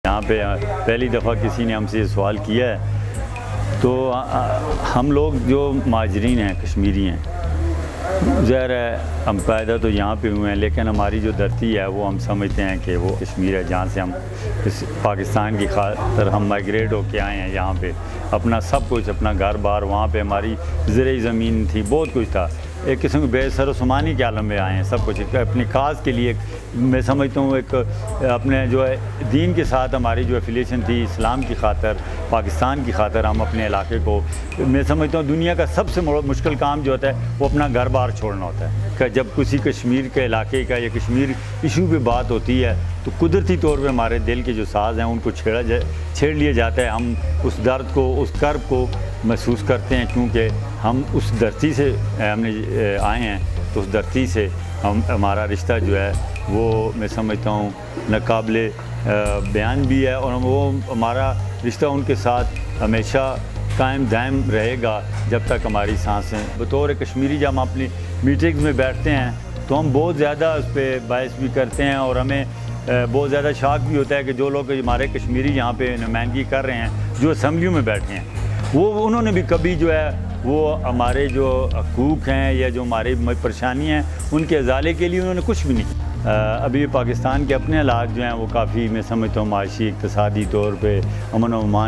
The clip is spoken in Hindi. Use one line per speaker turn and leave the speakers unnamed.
यहाँ पे पहली दफ़ा किसी ने हमसे सवाल किया है। तो हम लोग जो माजरीन हैं, कश्मीरी हैं, ज़ाहिर है हम पैदा तो यहाँ पे हुए हैं, लेकिन हमारी जो धरती है वो हम समझते हैं कि वो कश्मीर है, जहाँ से हम इस पाकिस्तान की खातर हम माइग्रेट होके आए हैं। यहाँ पे अपना सब कुछ, अपना घर बार, वहाँ पे हमारी ज़राई ज़मीन थी, बहुत कुछ था। एक किस्म के बेसरसमानी के आलम में आए हैं, सब कुछ अपनी काज के लिए। मैं समझता हूँ एक अपने जो है दीन के साथ हमारी जो एफिलिएशन थी, इस्लाम की खातर, पाकिस्तान की खातर हम अपने इलाके को, मैं समझता हूँ दुनिया का सबसे मुश्किल काम जो होता है वो अपना घर बार छोड़ना होता है। कि जब किसी कश्मीर के इलाके का या कश्मीर इशू पे बात होती है तो कुदरती तौर पे हमारे दिल के जो साज हैं उनको छेड़ लिया जाता है। हम उस दर्द को, उस कर्ब को महसूस करते हैं, क्योंकि हम उस धरती से हमने आए हैं, तो उस धरती से हमारा रिश्ता जो है वो मैं समझता हूँ नाकाबिले बयान भी है, और वो हमारा रिश्ता उनके साथ हमेशा कायम दायम रहेगा जब तक हमारी सांसें। बतौर कश्मीरी जब हम अपनी मीटिंग्स में बैठते हैं तो हम बहुत ज़्यादा उस पर बहस भी करते हैं, और हमें बहुत ज़्यादा शौक भी होता है कि जो लोग हमारे कश्मीरी यहाँ पे नुमाइंदगी कर रहे हैं, जो असम्बलियों में बैठे हैं, वो उन्होंने भी कभी जो है वो हमारे जो हकूक़ हैं या जो हमारी परेशानी हैं उनके अजाले के लिए उन्होंने कुछ भी नहीं। अभी पाकिस्तान के अपने हालात जो हैं वो काफ़ी मैं समझता हूँ माशी, इक़्तिसादी तौर पे, अमन व अमान